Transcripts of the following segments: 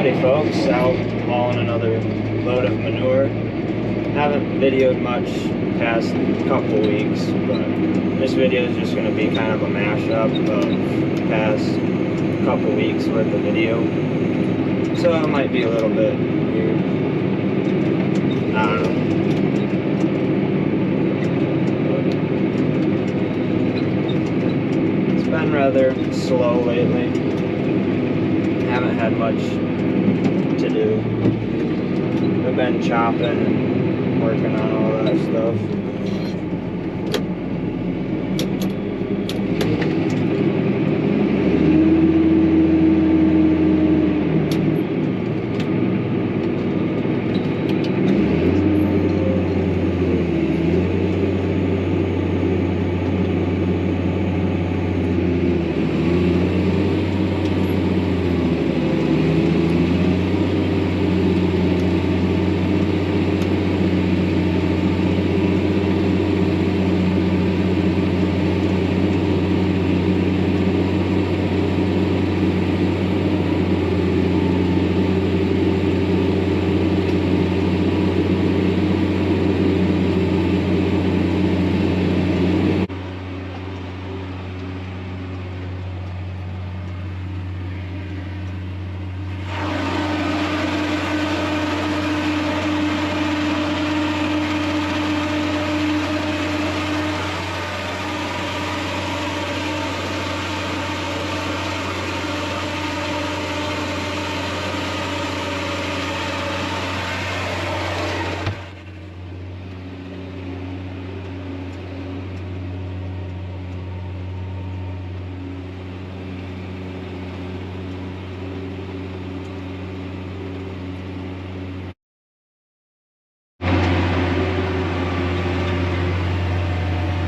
Howdy folks, out hauling another load of manure. Haven't videoed much past couple weeks, but this video is just going to be kind of a mashup of past couple weeks worth of video. So it might be a little bit weird. I don't know. It's been rather slow lately. Haven't had much to do. We've been chopping and working on all that stuff.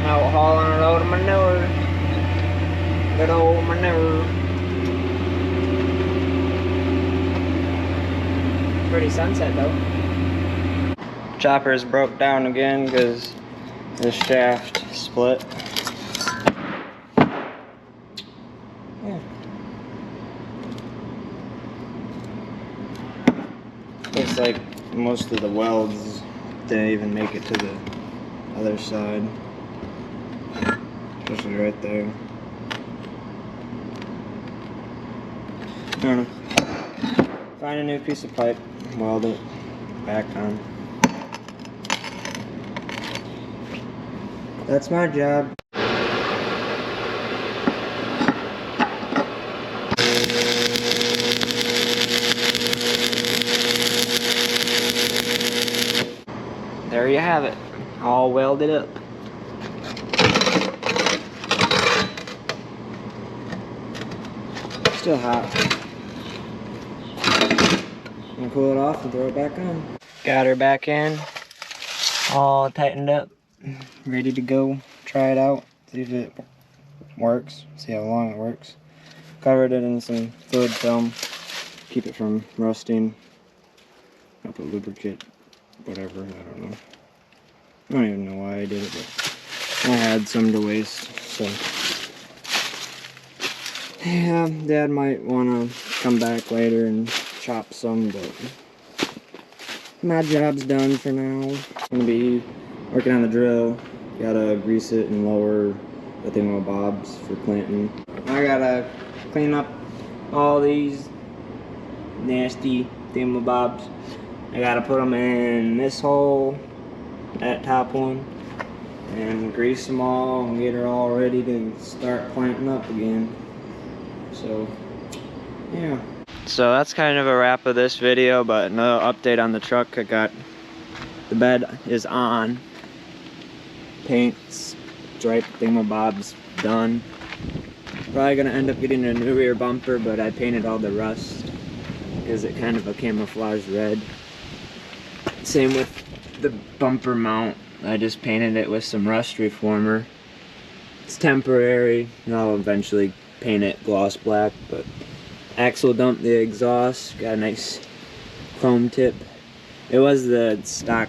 Out hauling a load of manure. Good old manure. Pretty sunset though. Chopper's broke down again because the shaft split. Yeah. Looks like most of the welds didn't even make it to the other side. Especially right there. I don't know. Find a new piece of pipe, weld it back on. That's my job. There you have it, all welded up. Still hot. I'm gonna cool it off and throw it back on. Got her back in, all tightened up, ready to go. Try it out, see if it works, see how long it works. Covered it in some fluid film, keep it from rusting. I'll put lubricant, whatever, I don't know. I don't even know why I did it, but I had some to waste, so. Yeah, Dad might want to come back later and chop some, but my job's done for now. I'm going to be working on the drill. Gotta grease it and lower the thingamabobs for planting. I gotta clean up all these nasty thingamabobs. I gotta put them in this hole, that top one, and grease them all and get her all ready to start planting up again. So, yeah. So that's kind of a wrap of this video, but no update on the truck. I got, the bed is on. Paint, stripe, thingamabobs done. Probably gonna end up getting a new rear bumper, but I painted all the rust because it kind of a camouflage red. Same with the bumper mount. I just painted it with some rust reformer. It's temporary, and I'll eventually paint it gloss black, but axle dump the exhaust, got a nice chrome tip. It was the stock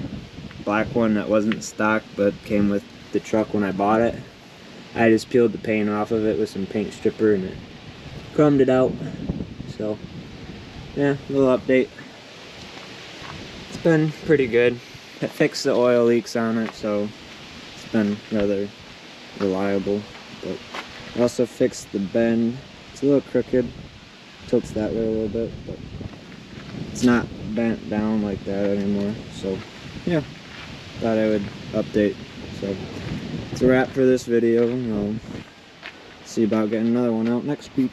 black one that wasn't stock but came with the truck when I bought it. I just peeled the paint off of it with some paint stripper and it chromed it out. So yeah, little update. It's been pretty good. I fixed the oil leaks on it, so it's been rather reliable. But I also fixed the bend. It's a little crooked, tilts that way a little bit, but it's not bent down like that anymore. So yeah, thought I would update. So it's a wrap for this video. I'll see about getting another one out next week.